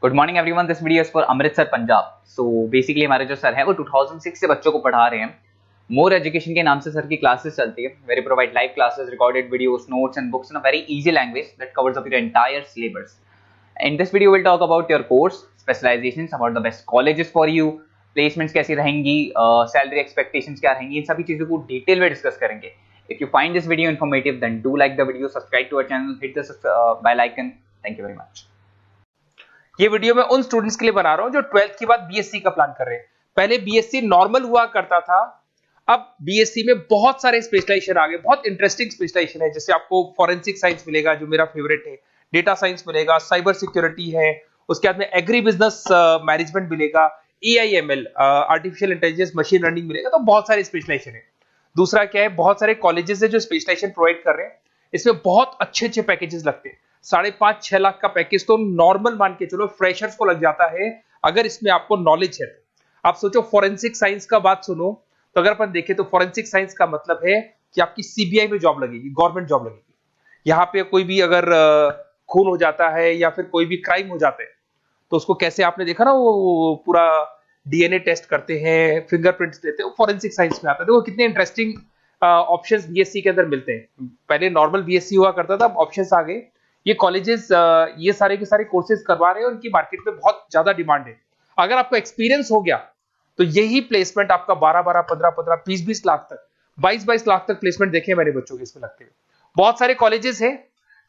Good morning everyone, this video is for Amritsar Punjab. So basically हमारे जो sir हैं वो 2006 से बच्चों को पढ़ा रहे हैं। मोर एजुकेशन के नाम से सर की क्लासेस चलती है, very provide live classes, recorded videos, notes and books in a very easy language that covers up your entire syllabus. In this video we'll talk about your course specializations, about the best colleges for you, placements कैसी रहेंगी, salary expectations क्या रहेंगी, इन सभी चीजों को detail में discuss करेंगे। If you find this video informative then do like the video, subscribe to our channel, hit the bell icon. Thank you very much. ये वीडियो मैं उन स्टूडेंट्स के लिए बना रहा हूं जो 12th के बाद बीएससी का प्लान कर रहे हैं। पहले बीएससी नॉर्मल हुआ करता था, अब बीएससी में बहुत सारे स्पेशलाइजेशन आ गए, बहुत इंटरेस्टिंग स्पेशलाइजेशन है। जैसे आपको फॉरेंसिक साइंस मिलेगा जो मेरा फेवरेट है, डेटा साइंस मिलेगा, साइबर सिक्योरिटी है, उसके बाद में एग्री बिजनेस मैनेजमेंट मिलेगा, AIML artificial intelligence machine learning मिलेगा। तो बहुत सारे स्पेशलाइजेशन है। दूसरा क्या है, बहुत सारे कॉलेजेस है जो स्पेशलाइजेशन प्रोवाइड कर रहे हैं। इसमें बहुत अच्छे अच्छे पैकेजेस लगते हैं। 5.5-6 लाख का पैकेज तो नॉर्मल मान के चलो फ्रेशर्स को लग जाता है, अगर इसमें आपको नॉलेज है तो। आप सोचो फॉरेंसिक साइंस का बात सुनो, तो अगर अपन देखें तो फॉरेंसिक साइंस का मतलब है कि आपकी सीबीआई में जॉब लगेगी, गवर्नमेंट जॉब लगेगी। यहाँ पे कोई भी अगर खून हो जाता है या फिर कोई भी क्राइम हो जाता है तो उसको कैसे, आपने देखा ना वो पूरा डीएनए टेस्ट करते हैं, फिंगरप्रिंट्स लेते हैं, वो फॉरेंसिक साइंस में आता है। देखो कितने इंटरेस्टिंग ऑप्शंस बीएससी के अंदर मिलते हैं। पहले नॉर्मल बीएससी हुआ करता था, अब ऑप्शंस आ गए। ये कॉलेजेस ये सारे के सारे कोर्सेज करवा रहे हैं और इनकी मार्केट में बहुत ज्यादा डिमांड है। अगर आपको एक्सपीरियंस हो गया तो यही प्लेसमेंट आपका 12-12, 15-15, 20-20 लाख तक, 22-22 लाख तक प्लेसमेंट देखे मैंने बच्चों के इसमें लगते हुए। बहुत सारे कॉलेजेस हैं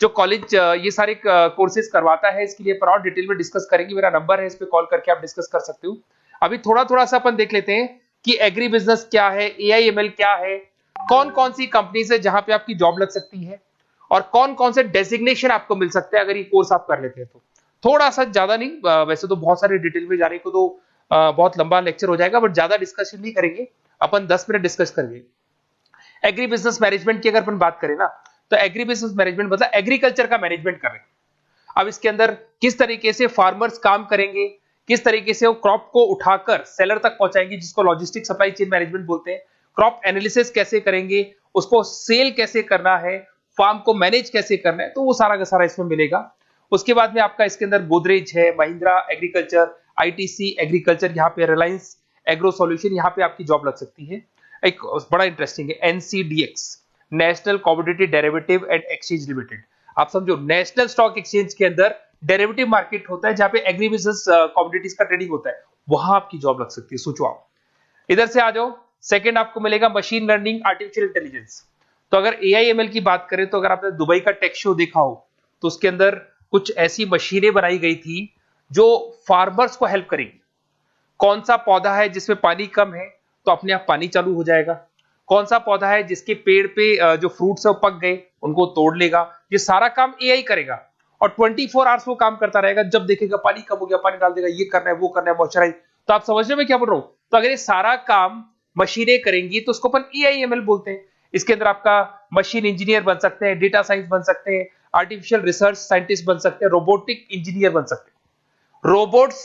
जो कॉलेज ये सारे कोर्सेज करवाता है। इसके लिए और डिटेल में डिस्कस करेंगे। मेरा नंबर है, इस पे कॉल करके आप डिस्कस कर सकते हो। अभी थोड़ा थोड़ा सा अपन देख लेते हैं कि एग्री बिजनेस क्या है, एआईएमएल क्या है, कौन कौन सी कंपनीज है जहां पे आपकी जॉब लग सकती है, और कौन कौन से डेजिग्नेशन आपको मिल सकते हैं अगर ये कोर्स आप कर लेते हैं तो। थोड़ा सा, ज्यादा नहीं, वैसे तो बहुत सारे डिटेल में जाने को तो बहुत लंबा लेक्चर हो जाएगा, बट ज्यादा डिस्कशन नहीं करेंगे अपन, 10 मिनट डिस्कस करेंगे। एग्री बिजनेस मैनेजमेंट की अगर अपन बात करें ना, तो एग्री बिजनेस मैनेजमेंट मतलब एग्रीकल्चर का मैनेजमेंट कर रहे हैं। अब इसके अंदर किस तरीके से फार्मर्स काम करेंगे, किस तरीके से वो क्रॉप को उठाकर सेलर तक पहुंचाएंगे, जिसको लॉजिस्टिक सप्लाई चेन मैनेजमेंट बोलते हैं। क्रॉप एनालिसिस कैसे करेंगे, उसको सेल कैसे करना है, फार्म को मैनेज कैसे करना है, तो वो सारा का सारा इसमें मिलेगा। उसके बाद में आपका इसके अंदर गोदरेज है, महिंद्रा एग्रीकल्चर, आईटीसी एग्रीकल्चर, यहाँ पे रिलायंस एग्रो सॉल्यूशन, यहाँ पे आपकी जॉब लग सकती है। एक बड़ा इंटरेस्टिंग है NCDEX, national commodity derivative and exchange limited. आप समझो, नेशनल स्टॉक एक्सचेंज के अंदर डेरिवेटिव मार्केट होता है जहां पे एग्री बिजनेस कमोडिटीज का ट्रेडिंग होता है, वहां आपकी जॉब लग सकती है। सोचो आप, इधर से आ जाओ। सेकंड आपको मिलेगा मशीन लर्निंग, आर्टिफिशियल इंटेलिजेंस। तो अगर एआईएमएल की बात करें तो अगर आपने दुबई का टेक शो देखा हो तो उसके अंदर कुछ ऐसी मशीनें बनाई गई थी जो फार्मर्स को हेल्प करेंगी। कौन सा पौधा है जिसमें पानी कम है तो अपने आप पानी चालू हो जाएगा, कौन सा पौधा है जिसके पेड़ पे जो फ्रूट्स है वो पक गए, उनको तोड़ लेगा। ये सारा काम एआई करेगा और 24 आवर्स वो काम करता रहेगा। जब देखेगा पानी कम हो गया, पानी डाल देगा, ये करना है वो करना है, मॉइस्चराइज। तो आप समझ रहे हो मैं क्या बोल रहा हूं? तो अगर ये सारा काम मशीनें करेंगी तो उसको अपन एआईएमएल बोलते हैं। इसके अंदर आपका मशीन इंजीनियर बन सकते हैं, डेटा साइंस बन सकते हैं, आर्टिफिशियल रिसर्च साइंटिस्ट बन सकते हैं, रोबोटिक इंजीनियर बन सकते हैं। रोबोट्स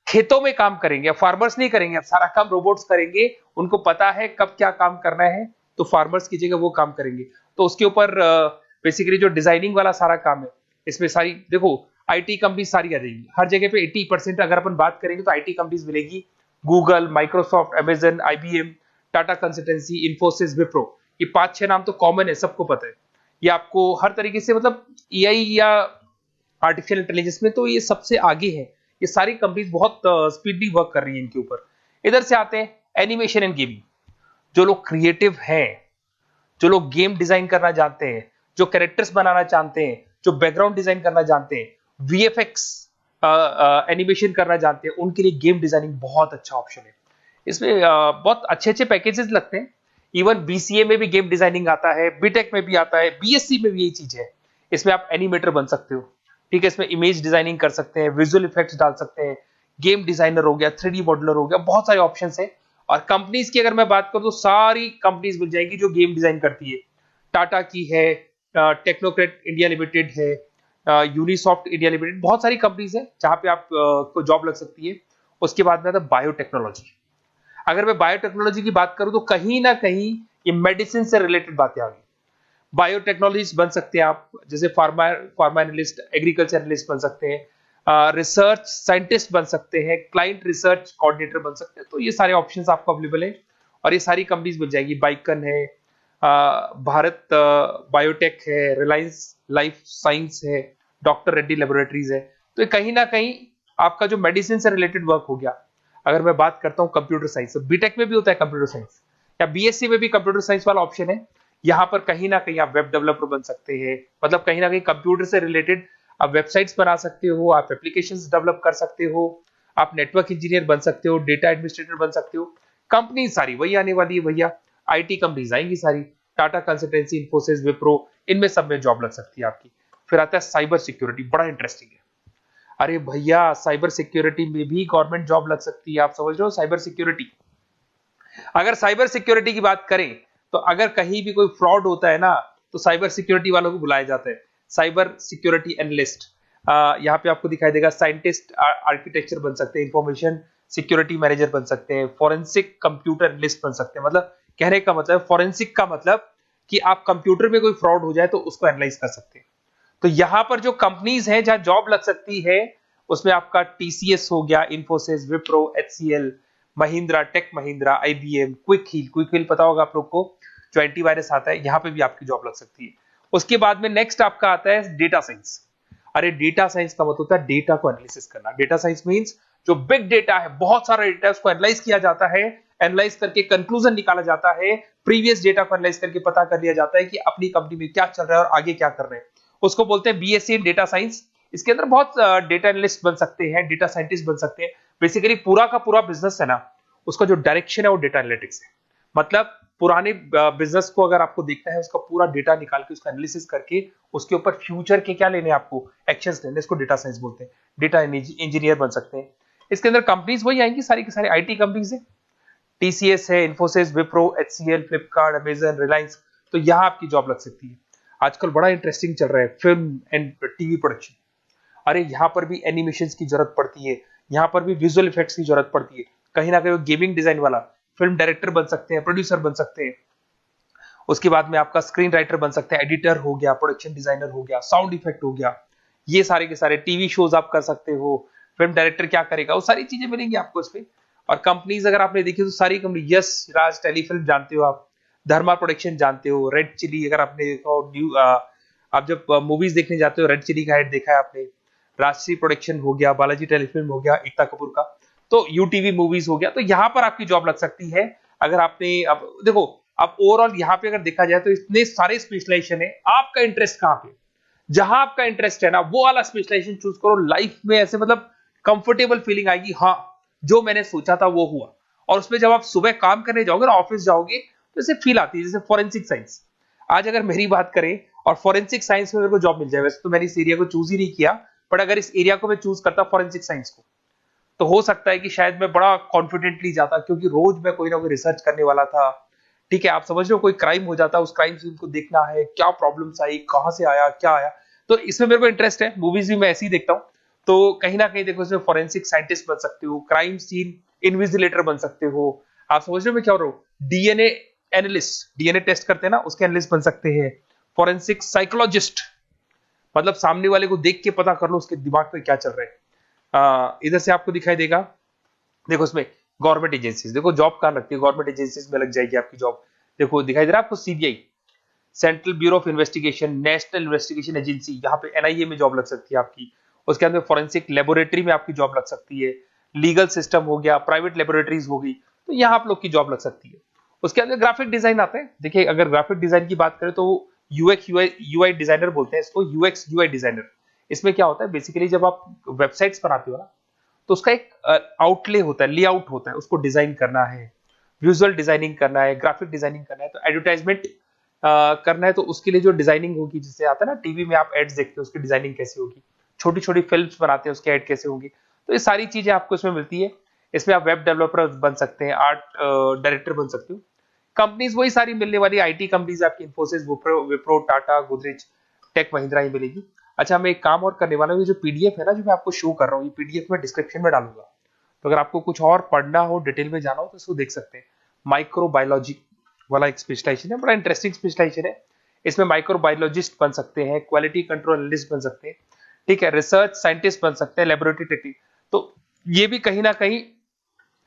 खेतों में काम करेंगे, फार्मर्स नहीं करेंगे, अब सारा काम रोबोट्स करेंगे। उनको पता है कब क्या काम करना है, तो फार्मर्स की जगह वो काम करेंगे। तो उसके ऊपर बेसिकली जो डिजाइनिंग वाला सारा काम है, इसमें सारी देखो आईटी कंपनी सारी आ जाएगी। हर जगह पे 80% अगर अपन बात करेंगे तो आईटी कंपनीज मिलेगी। Google, Microsoft, Amazon, IBM, Tata consultancy, Infosys, Wipro, ये 5-6 नाम तो कॉमन है, सबको पता है। ये आपको हर तरीके से, मतलब एआई या आर्टिफिशियल इंटेलिजेंस में तो ये सबसे आगे है। ये सारी कंपनीज बहुत स्पीडली वर्क कर रही है इनके ऊपर। इधर से आते हैं एनिमेशन एंड गेमिंग। जो लोग क्रिएटिव हैं, जो लोग गेम डिजाइन करना जानते हैं, जो कैरेक्टर्स बनाना चाहते हैं, जो बैकग्राउंड डिजाइन करना जानते हैं, वीएफएक्स एनिमेशन करना जानते हैं, उनके लिए गेम डिजाइनिंग बहुत अच्छा ऑप्शन है। इसमें बहुत अच्छे अच्छे पैकेजेस लगते हैं। इवन बीसीए में भी गेम डिजाइनिंग आता है, बीटेक में भी आता है, बीएससी में भी यही चीज है। इसमें आप एनिमेटर बन सकते हो, ठीक है। इसमें इमेज डिजाइनिंग कर सकते हैं, विजुअल इफेक्ट्स डाल सकते हैं, गेम डिजाइनर हो गया, 3D मॉडलर हो गया, बहुत सारे ऑप्शंस हैं। और कंपनीज की अगर मैं बात करूं तो सारी कंपनीज मिल जाएंगी जो गेम डिजाइन करती है। टाटा की है, टेक्नोक्रेट इंडिया लिमिटेड है, यूनिसॉफ्ट इंडिया लिमिटेड, बहुत सारी कंपनीज है जहां पे आप को जॉब लग सकती है। उसके बाद में आता है बायोटेक्नोलॉजी। अगर मैं बायोटेक्नोलॉजी की बात करूं तो कहीं ना कहीं ये मेडिसिन से रिलेटेड बातें आ गई। बायोटेक्नोलॉजिस्ट बन सकते हैं आप, जैसे फार्मा एनालिस्ट, एग्रीकल्चर एनालिस्ट बन सकते हैं, रिसर्च साइंटिस्ट बन सकते हैं, क्लाइंट रिसर्च कोऑर्डिनेटर बन सकते हैं। तो ये सारे ऑप्शंस आपको अवेलेबल है और ये सारी कंपनीज मिल जाएगी। बाइकन है, भारत बायोटेक है, रिलायंस लाइफ साइंस है, डॉक्टर रेड्डी लेबोरेटरीज है। तो ये कहीं ना कहीं आपका जो मेडिसिन से रिलेटेड वर्क हो गया। अगर मैं बात करता हूँ कंप्यूटर साइंस, तो बीटेक में भी होता है कंप्यूटर साइंस, या बीएससी में भी कंप्यूटर साइंस वाला ऑप्शन है। यहाँ पर कहीं ना कहीं आप वेब डेवलपर बन सकते हैं, मतलब कहीं ना कहीं कंप्यूटर से रिलेटेड आप वेबसाइट्स बना सकते हो, आप एप्लीकेशंस डेवलप कर सकते हो, आप नेटवर्क इंजीनियर बन सकते हो, डेटा एडमिनिस्ट्रेटर बन सकते हो। कंपनी सारी वही आने वाली है भैया, आईटी कंपनीज आएंगी सारी, टाटा कंसल्टेंसी, इन्फोसिस, विप्रो, इनमें सब में जॉब लग सकती है आपकी। फिर आता है साइबर सिक्योरिटी, बड़ा इंटरेस्टिंग है। अरे भैया साइबर सिक्योरिटी में भी गवर्नमेंट जॉब लग सकती है। आप समझ रहे हो साइबर सिक्योरिटी? अगर साइबर सिक्योरिटी की बात करें तो अगर कहीं भी कोई फ्रॉड होता है ना, तो साइबर सिक्योरिटी वालों को बुलाया जाता है, साइबर सिक्योरिटी एनालिस्ट। यहाँ पे आपको दिखाई देगा साइंटिस्ट, आर्किटेक्चर बन सकते हैं, इंफॉर्मेशन सिक्योरिटी मैनेजर बन सकते हैं, फॉरेंसिक कंप्यूटर एनालिस्ट बन सकते हैं। मतलब कहने का मतलब, फॉरेंसिक का मतलब कि आप कंप्यूटर में कोई फ्रॉड हो जाए तो उसको एनालाइज कर सकते हैं। तो यहां पर जो कंपनीज हैं जहां जॉब लग सकती है, उसमें आपका टीसीएस हो गया, Infosys, Wipro, HCL, Mahindra, Tech Mahindra, IBM, Quick Heal पता होगा आप लोग को, जो एंटीवायरस आता है, यहां पे भी आपकी जॉब लग सकती है। उसके बाद में नेक्स्ट आपका आता है डेटा साइंस। अरे डेटा साइंस का मतलब होता है डेटा को एनालिसिस करना। डेटा साइंस मींस जो बिग डेटा है, बहुत सारा डेटा है, उसको एनालाइज किया जाता है, एनालाइज करके कंक्लूजन निकाला जाता है, प्रीवियस डेटा को एनालाइज करके पता कर लिया जाता है कि अपनी कंपनी में क्या चल रहा है और आगे क्या कर रहे हैं। उसको बोलते हैं बीएससी इन डेटा साइंस। इसके अंदर बहुत डेटा एनालिस्ट बन सकते हैं, डेटा साइंटिस्ट बन सकते हैं। बेसिकली पूरा का पूरा बिजनेस है ना, उसका जो डायरेक्शन है वो डेटा एनालिटिक्स है। मतलब पुराने बिजनेस को अगर आपको देखना है, उसका पूरा डेटा निकाल के उसका एनालिसिस करके उसके ऊपर फ्यूचर के क्या लेने हैं आपको, एक्शंस लेने, इसको डेटा साइंस बोलते हैं। डेटा इंजीनियर बन सकते हैं। इसके अंदर कंपनीज वही आएंगी, सारी की सारी आईटी कंपनीज है, टीसीएस है, इन्फोसिस, विप्रो, एचसीएल, फ्लिपकार्ट, अमेजन, रिलायंस। तो यहां आपकी जॉब लग सकती है। आजकल बड़ा इंटरेस्टिंग चल रहा है फिल्म एंड टीवी प्रोडक्शन। अरे यहाँ पर भी एनिमेशंस की जरूरत पड़ती है, यहाँ पर भी विजुअल इफेक्ट्स की जरूरत पड़ती है। कहीं ना कहीं गेमिंग डिजाइन वाला फिल्म डायरेक्टर बन सकते हैं, प्रोड्यूसर बन सकते हैं। उसके बाद में आपका स्क्रीन राइटर बन सकते हैं, एडिटर हो गया, प्रोडक्शन डिजाइनर हो गया, साउंड इफेक्ट हो गया। ये सारे के सारे टीवी शोज आप कर सकते हो। फिल्म डायरेक्टर क्या करेगा, वो सारी चीजें मिलेंगी आपको इसमें। और कंपनीज अगर आपने देखी तो सारी कंपनी, यस राज टेलीफिल्म जानते हो आप, धर्मा प्रोडक्शन जानते हो, रेड चिली अगर आपने न्यू आप जब मूवीज देखने जाते हो, रेड चिली का हेड देखा है आपने, राजश्री प्रोडक्शन हो गया, बालाजी टेलीफिल्म हो गया, एकता कपूर का, तो यूटीवी मूवीज हो गया। तो यहाँ पर आपकी जॉब लग सकती है। अगर आपने, अब देखो, अब ओवरऑल यहाँ पे अगर देखा जाए तो इतने सारे स्पेशलाइजेशन है, आपका इंटरेस्ट कहाँ पे, जहां आपका इंटरेस्ट है ना वो वाला स्पेशलाइजेशन चूज करो। लाइफ में ऐसे मतलब कंफर्टेबल फीलिंग आएगी, हाँ जो मैंने सोचा था वो हुआ। और उसमें जब आप सुबह काम करने जाओगे ना, ऑफिस जाओगे, तो ऐसे फील आती है जैसे फॉरेंसिक साइंस। आज अगर मेरी बात करें और फॉरेंसिक साइंस में मेरे को जॉब मिल जाए, वैसे तो मैंने इस एरिया को चूज ही नहीं किया, बट अगर इस एरिया को मैं चूज करता फॉरेंसिक साइंस को, तो हो सकता है कि शायद मैं बड़ा कॉन्फिडेंटली जाता, क्योंकि रोज मैं कोई ना कोई रिसर्च करने वाला था। ठीक है, आप समझ रहे हो, कोई क्राइम हो जाता, उस क्राइम सीन को देखना है, क्या प्रॉब्लम्स आई, कहां से आया, क्या आया। तो इसमें मेरे को इंटरेस्ट है, मूवीज भी मैं ऐसे ही देखता हूँ। तो कहीं ना कहीं देखो, इसमें फॉरेंसिक साइंटिस्ट बन सकते हो, क्राइम सीन इन्विजिलेटर बन सकते हो। आप समझ रहे हो मैं क्या हो रहा हूँ, डीएनए एनालिस्ट, डीएनए टेस्ट करते हैं ना, उसके एनालिस्ट बन सकते हैं। फॉरेंसिक साइकोलॉजिस्ट, मतलब सामने वाले को देख के पता कर लो उसके दिमाग में क्या चल रहा है। इधर से आपको दिखाई देगा, देखो इसमें गवर्नमेंट एजेंसीज, देखो जॉब कहां लगती है, गवर्नमेंट एजेंसीज में लग जाएगी आपकी जॉब। देखो दिखाई दे रहा है आपको, CBI, central bureau of investigation, national investigation agency, यहाँ पे एनआईए में जॉब लग सकती है आपकी। उसके अंदर फॉरेंसिक लेबोरेटरी में आपकी जॉब लग सकती है। लीगल सिस्टम हो गया, प्राइवेट लेबोरेटरीज हो गई, तो यहाँ आप लोग की जॉब लग सकती है। उसके अंदर ग्राफिक डिजाइन आते हैं। देखिए अगर ग्राफिक डिजाइन की बात करें तो यूएक्स यूआई डिजाइनर बोलते हैं इसको, यूएक्स यूआई डिजाइनर। इसमें क्या होता है, बेसिकली जब आप वेबसाइट्स बनाते हो ना, तो उसका एक आउटले होता है, लेआउट होता है, उसको डिजाइन करना है, विजुअल डिजाइनिंग करना है, ग्राफिक डिजाइनिंग करना है, तो एडवर्टाइजमेंट करना है, तो उसके लिए जो डिजाइनिंग होगी, जिससे आता है ना टीवी में आप एड्स देखते हो, उसकी डिजाइनिंग कैसे होगी, छोटी छोटी फिल्म्स बनाते हैं उसके एड कैसे होंगी, तो ये सारी चीजें आपको इसमें मिलती है। इसमें आप वेब डेवलपर बन सकते हैं, आर्ट डायरेक्टर बन सकते हो। कंपनीज वही सारी मिलने वाली आईटी कंपनीज आपकी, इन्फोसिस, विप्रो, टाटा, गोदरेज, टेक महिंद्रा ही मिलेगी। अच्छा, मैं एक काम और करने वाला हूँ, जो पीडीएफ है ना जो मैं आपको शो कर रहा हूँ, ये पीडीएफ में डिस्क्रिप्शन में डालूंगा, तो अगर आपको कुछ और पढ़ना हो, डिटेल में जाना हो, तो इसको देख सकते हैं। माइक्रोबायोलॉजी वाला एक स्पेशलाइजेशन है, बड़ा इंटरेस्टिंग स्पेशलाइजेशन है। इसमें माइक्रोबायोलॉजिस्ट बन सकते हैं, क्वालिटी कंट्रोल एनालिस्ट बन सकते हैं, ठीक है, रिसर्च साइंटिस्ट बन सकते हैं, लेबोरेटरी टेक्निक, तो ये भी कहीं ना कहीं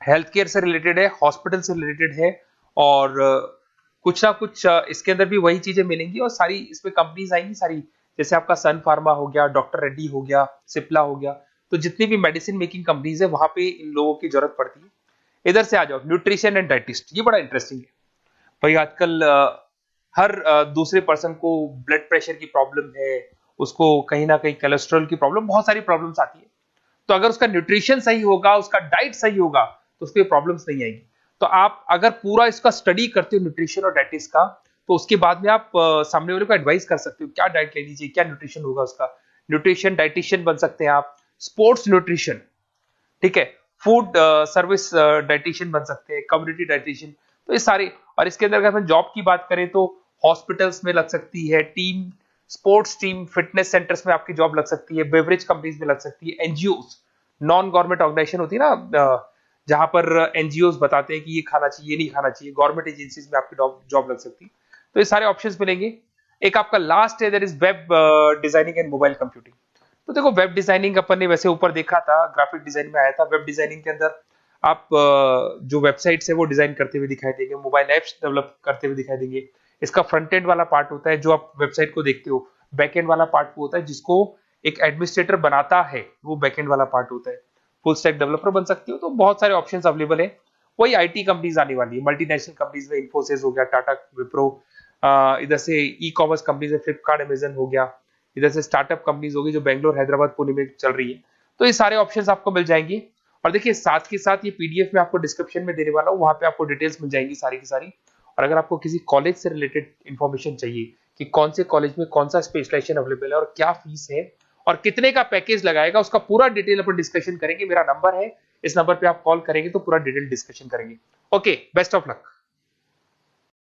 हेल्थ केयर से रिलेटेड है, हॉस्पिटल से रिलेटेड है, और कुछ ना कुछ इसके अंदर भी वही चीजें मिलेंगी, और सारी इसमें कंपनीज आएंगी सारी, जैसे आपका सन फार्मा हो गया, डॉक्टर रेड्डी हो गया, सिप्ला हो गया, तो जितनी भी मेडिसिन मेकिंग कंपनीज है वहां पे इन लोगों की जरूरत पड़ती है। इधर से आ जाओ, न्यूट्रिशन एंड डाइटिस्ट, ये बड़ा इंटरेस्टिंग है भाई। आजकल हर दूसरे पर्सन को ब्लड प्रेशर की प्रॉब्लम है, उसको कहीं ना कहीं कोलेस्ट्रॉल की प्रॉब्लम, बहुत सारी प्रॉब्लम्स आती है। तो अगर उसका न्यूट्रिशन सही होगा, उसका डाइट सही होगा, तो उसको ये प्रॉब्लम्स नहीं आएगी। तो आप अगर पूरा इसका स्टडी करते हो न्यूट्रिशन और डाइटिस का, तो उसके बाद में आप सामने वाले को एडवाइस कर सकते हो क्या डाइट लेनी चाहिए, क्या न्यूट्रिशन होगा उसका। न्यूट्रिशन डाइटिशियन बन सकते हैं आप, स्पोर्ट्स न्यूट्रिशन, ठीक है, फूड सर्विस डाइटिशियन बन सकते हैं, कम्युनिटी डाइटिशियन, तो ये सारे। और इसके अंदर अगर हम जॉब की बात करें तो हॉस्पिटल्स में लग सकती है, team sports team fitness centres में आपकी जॉब लग सकती है, बेवरेज कंपनीज में लग सकती है, एनजीओ नॉन गवर्नमेंट ऑर्गेनाइजेशन होती है ना, जहां पर एनजीओ बताते हैं कि ये खाना चाहिए, ये नहीं खाना चाहिए, गवर्नमेंट एजेंसीज में आपकी जॉब लग सकती है। तो ये सारे ऑप्शंस मिलेंगे। एक आपका लास्ट है, that is web designing and mobile computing. तो देखो, वेब डिजाइनिंग अपन ने वैसे ऊपर देखा था, ग्राफिक डिजाइन में आया था। वेब डिजाइनिंग के अंदर आप जो वेबसाइट्स है वो डिजाइन करते हुए दिखाई देंगे, मोबाइल एप्स डेवलप करते हुए दिखाई देंगे। इसका फ्रंट एंड वाला पार्ट होता है जो आप वेबसाइट को देखते हो, बैक एंड वाला पार्ट वो होता है जिसको एक एडमिनिस्ट्रेटर बनाता है, वो बैक एंड वाला पार्ट होता है। फुल स्टैक डेवलपर बन सकते हो। तो बहुत सारे ऑप्शंस अवेलेबल है। वही आईटी कंपनीज आने वाली है, मल्टीनेशनल कंपनीज में इन्फोसिस हो गया, टाटा, विप्रो, इधर से ई कॉमर्स कंपनीज में फ्लिपकार्ट, अमेजन हो गया, इधर से स्टार्टअप कंपनीज होगी जो बेंगलोर, हैदराबाद, पुणे में चल रही है। तो ये सारे ऑप्शंस आपको मिल जाएंगे। और देखिए, साथ के साथ ये पीडीएफ में आपको डिस्क्रिप्शन में देने वाला हूँ, वहां पे आपको डिटेल्स मिल जाएंगी सारी की सारी। और अगर आपको किसी कॉलेज से रिलेटेड इन्फॉर्मेशन चाहिए कि कौन से कॉलेज में कौन सा स्पेशलाइजेशन अवेलेबल है और क्या फीस है और कितने का पैकेज लगाएगा, उसका पूरा डिटेल अपन डिस्कशन करेंगे। मेरा नंबर है, इस नंबर पे आप कॉल करेंगे तो पूरा डिटेल डिस्कशन करेंगे। Okay, best of luck.